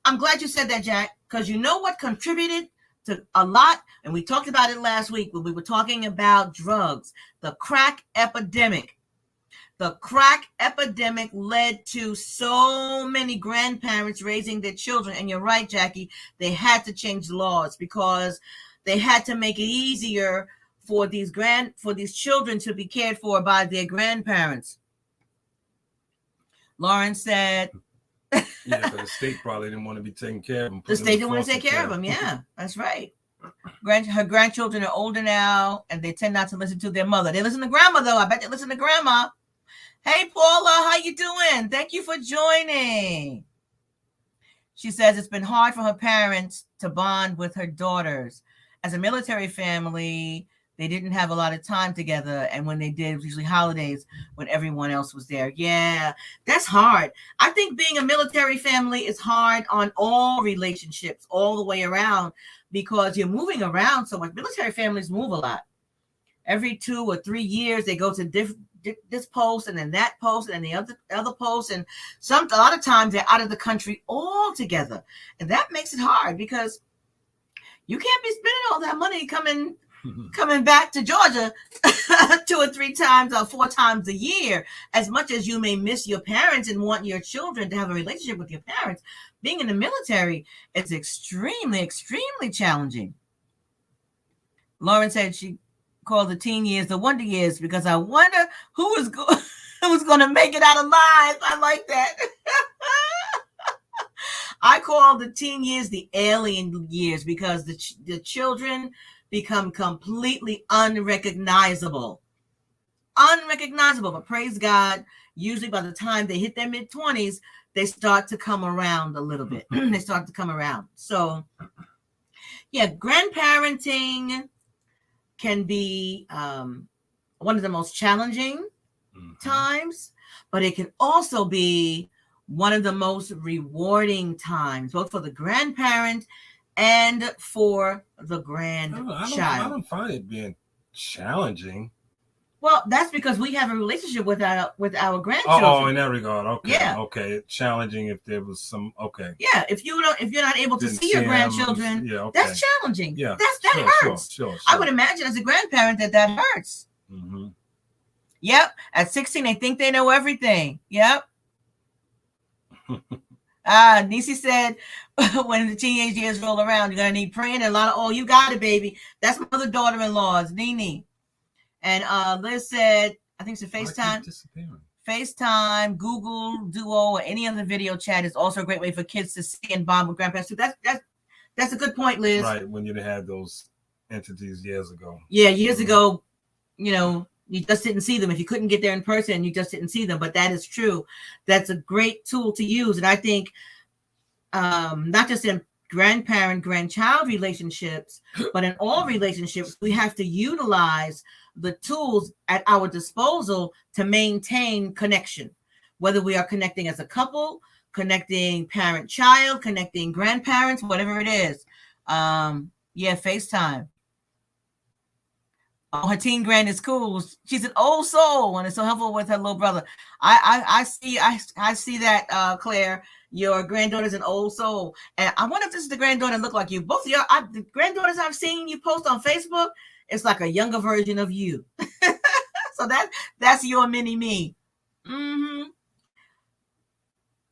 I'm glad you said that, Jack, because you know what contributed to a lot? And we talked about it last week when we were talking about drugs, the crack epidemic. The crack epidemic led to so many grandparents raising their children. And you're right, Jackie, they had to change laws because they had to make it easier for these children to be cared for by their grandparents. Lauren said, but the state probably didn't want to be taking care of them. The state didn't want to take care of them. Yeah, that's right. Her grandchildren are older now, and they tend not to listen to their mother. They listen to grandma, though. I bet they listen to grandma. Hey, Paula, how you doing? Thank you for joining. She says it's been hard for her parents to bond with her daughters. As a military family, they didn't have a lot of time together. And when they did, it was usually holidays when everyone else was there. Yeah, that's hard. I think being a military family is hard on all relationships all the way around because you're moving around so much. Military families move a lot. Every 2 or 3 years, they go to this post and then that post and then the other post. And a lot of times they're out of the country altogether. And that makes it hard because You can't be spending all that money coming back to Georgia 2 or 3 times or 4 times a year. As much as you may miss your parents and want your children to have a relationship with your parents, being in the military is extremely, extremely challenging. Lauren said she called the teen years the wonder years because I wonder who was going to make it out alive. I like that. I call the teen years the alien years because the children become completely unrecognizable. But praise God, usually by the time they hit their mid-20s, they start to come around a little bit. They start to come around. So, yeah, grandparenting can be one of the most challenging times, but it can also be one of the most rewarding times, both for the grandparent and for the grandchild. I don't find it being challenging. Well, that's because we have a relationship with our grandchildren. Oh, in that regard, okay, yeah. Okay, challenging if there was some, okay. Yeah, if you're not able to see your grandchildren, that's challenging. Yeah, that hurts. Sure. I would imagine as a grandparent that hurts. Mm-hmm. Yep, at 16 they think they know everything. Yep. Nisi said, when the teenage years roll around, you're gonna need praying and a lot of, oh, you got it, baby. That's my other daughter-in-law's, Nene. And Liz said, I think it's a FaceTime, Google Duo, or any other video chat is also a great way for kids to see and bond with grandparents. So that's a good point, Liz. Right, when you had those entities years ago. Yeah, years ago, you just didn't see them. If you couldn't get there in person, you just didn't see them. But that is true. That's a great tool to use. And I think not just in grandparent-grandchild relationships, but in all relationships, we have to utilize the tools at our disposal to maintain connection, whether we are connecting as a couple, connecting parent-child, connecting grandparents, whatever it is. FaceTime. Oh, her teen grand is cool. She's an old soul and it's so helpful with her little brother. I see that, Claire. Your granddaughter's an old soul. And I wonder if this is the granddaughter that look like you. Both of your the granddaughters I've seen you post on Facebook, it's like a younger version of you. So that's your mini me. Mm-hmm.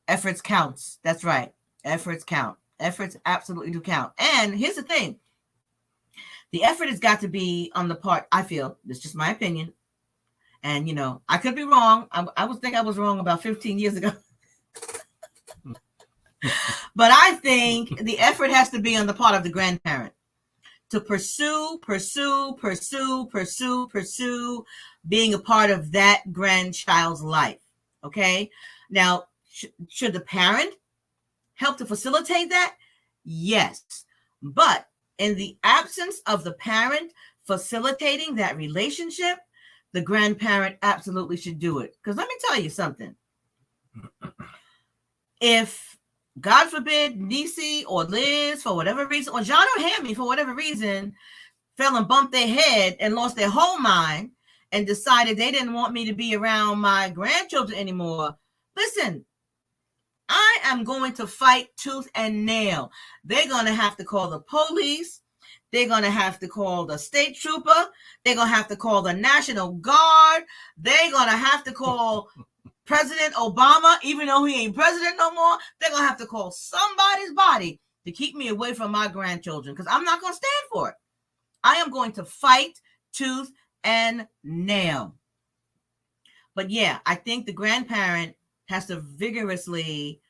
Efforts counts. That's right. Efforts count. Efforts absolutely do count. And here's the thing. The effort has got to be on the part, I feel, it's just my opinion. And, I could be wrong. I would think I was wrong about 15 years ago. But I think the effort has to be on the part of the grandparent to pursue being a part of that grandchild's life. Okay. Now, should the parent help to facilitate that? Yes. But in the absence of the parent facilitating that relationship, the grandparent absolutely should do it. Because let me tell you something. If, God forbid, Nisi or Liz, for whatever reason, or John or Hammy, for whatever reason, fell and bumped their head and lost their whole mind and decided they didn't want me to be around my grandchildren anymore, listen, I am going to fight tooth and nail. They're going to have to call the police. They're going to have to call the state trooper. They're going to have to call the National Guard. They're going to have to call President Obama, even though he ain't president no more. They're going to have to call somebody's body to keep me away from my grandchildren because I'm not going to stand for it. I am going to fight tooth and nail. But yeah, I think the grandparent has to vigorously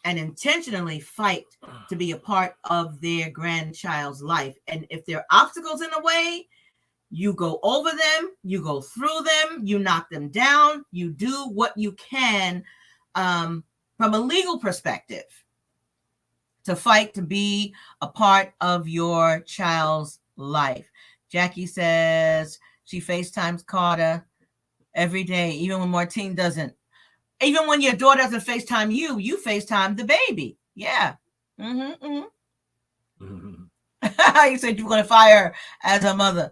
and intentionally fight to be a part of their grandchild's life. And if there are obstacles in the way, you go over them, you go through them, you knock them down, you do what you can from a legal perspective to fight to be a part of your child's life. Jackie says she FaceTimes Carter every day, even when Martine doesn't. Even when your daughter doesn't FaceTime you, you FaceTime the baby. Yeah. Mm-hmm. You said you were going to fire her as her mother.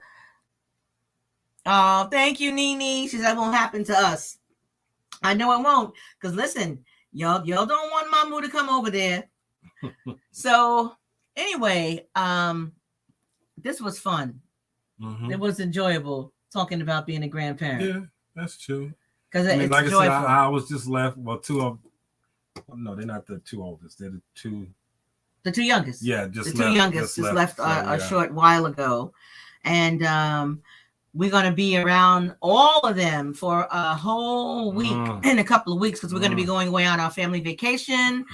Oh, thank you, Nene. She said that won't happen to us. I know it won't. Because listen, y'all don't want Mamu to come over there. So anyway, this was fun. It was enjoyable talking about being a grandparent. Yeah, that's true. Because it's like joyful. I said, I was just left. Well, no, they're not the two oldest. They're the two youngest. Yeah, the two youngest just left a short while ago, and we're going to be around all of them for a whole week in a couple of weeks because we're going to be going away on our family vacation.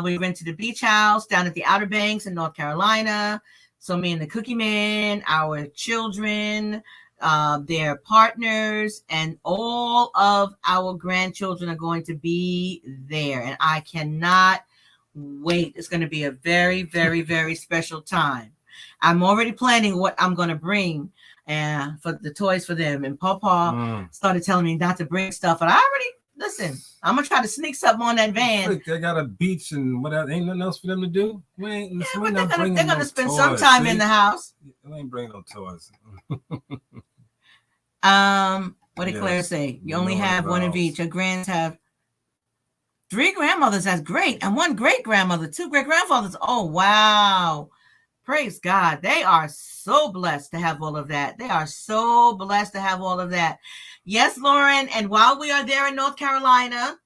We rented a beach house down at the Outer Banks in North Carolina. So me and the Cookie Man, our children, their partners, and all of our grandchildren are going to be there. And I cannot wait. It's going to be a very, very, very special time. I'm already planning what I'm going to bring for the toys for them. And Pawpaw started telling me not to bring stuff. And I already, listen, I'm going to try to sneak something on that van. They got a beach and whatever. Ain't nothing else for them to do? But they're going to spend some time in the house. We ain't bringing no toys. What did Claire say? You only have one of each. Your grands have 3 grandmothers. That's great. And 1 great grandmother, 2 great grandfathers. Oh, wow. Praise God. They are so blessed to have all of that. They are so blessed to have all of that. Yes, Lauren. And while we are there in North Carolina,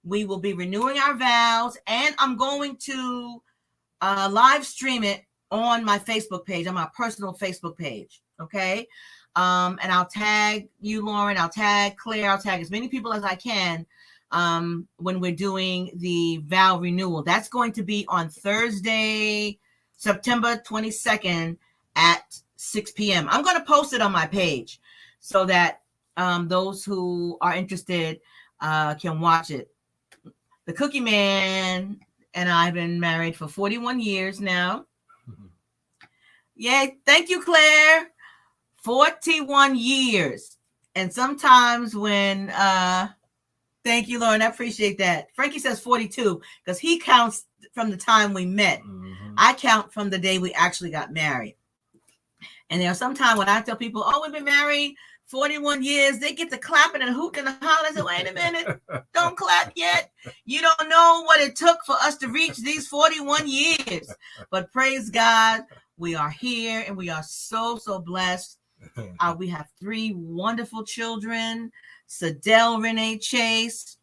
we will be renewing our vows. And I'm going to live stream it on my Facebook page, on my personal Facebook page. Okay. And I'll tag you, Lauren. I'll tag Claire. I'll tag as many people as I can when we're doing the vow renewal. That's going to be on Thursday, September 22nd at 6 p.m. I'm going to post it on my page so that those who are interested can watch it. The Cookie Man and I have been married for 41 years now. Yay. Thank you, Claire. 41 years. And sometimes when, thank you, Lauren. I appreciate that. Frankie says 42 because he counts from the time we met. I count from the day we actually got married. And there's sometimes when I tell people, oh, we've been married 41 years, they get to clapping and hooting and hollering. I say, wait a minute, don't clap yet. You don't know what it took for us to reach these 41 years. But praise God, we are here and we are so, so blessed. We have 3 wonderful children, Sadell Renee Chase,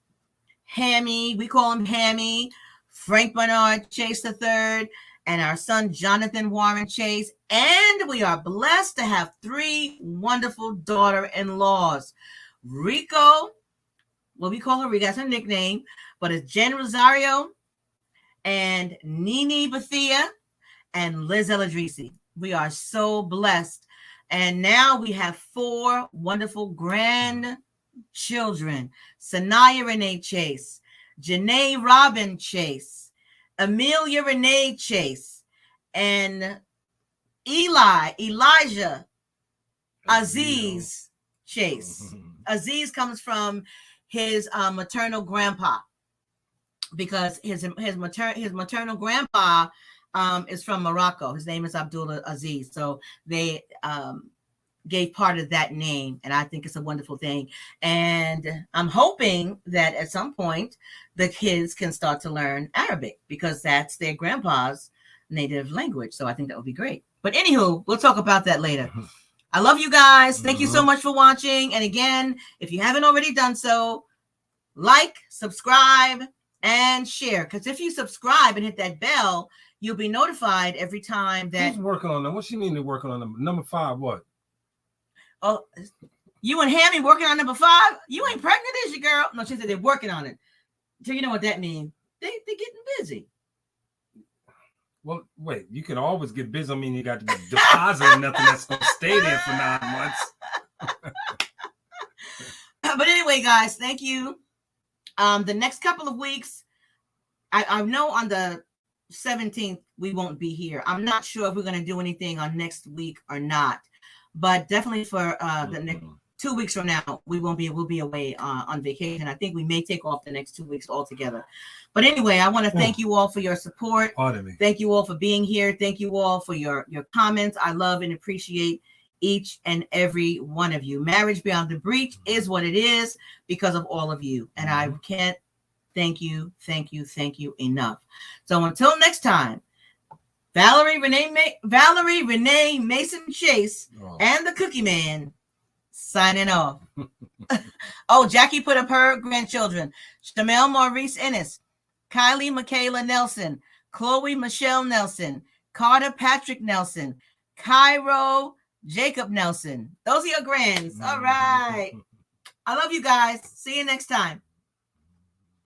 Hammy, we call him Hammy, Frank Bernard Chase III, and our son Jonathan Warren Chase. And we are blessed to have 3 wonderful daughter-in-laws. Rico, well, we call her Rico, that's her nickname, but it's Jen Rosario and Nini Bethia and Liz Eladrisi. We are so blessed. And now we have 4 wonderful grandchildren. Sanaya Renee Chase, Janae Robin Chase, Amelia Renee Chase, and Elijah Aziz Chase. Aziz comes from his maternal grandpa because his maternal grandpa is from Morocco. His name is Abdullah Aziz. So they gave part of that name, and I think it's a wonderful thing. And I'm hoping that at some point the kids can start to learn Arabic because that's their grandpa's native language. So I think that would be great. But anywho, we'll talk about that later. I love you guys. Thank you so much for watching. And again, if you haven't already done so, like, subscribe, and share. Because if you subscribe and hit that bell, you'll be notified every time that. Who's working on them? What you mean they're working on them? Number 5, what? Oh, you and Hammy working on number 5? You ain't pregnant, is you, girl? No, she said they're working on it. So you know what that means. They're getting busy. Well, wait, you can always get busy. I mean, you got to be depositing nothing that's going to stay there for 9 months. But anyway, guys, thank you. The next couple of weeks, I know on the 17th, we won't be here. I'm not sure if we're going to do anything on next week or not, but definitely for the next 2 weeks from now, we'll be away on vacation. I think we may take off the next 2 weeks altogether. But anyway, I want to thank you all for your support. Pardon me. Thank you all for being here. Thank you all for your comments. I love and appreciate each and every one of you. Marriage Beyond the Breach is what it is because of all of you. And I can't thank you enough. So until next time, Valerie Renee Mason Chase, and the Cookie Man signing off. Oh, Jackie put up her grandchildren: Shamel Maurice Ennis, Kylie Michaela Nelson, Chloe Michelle Nelson, Carter Patrick Nelson, Cairo Jacob Nelson. Those are your grands. All right. I love you guys. See you next time.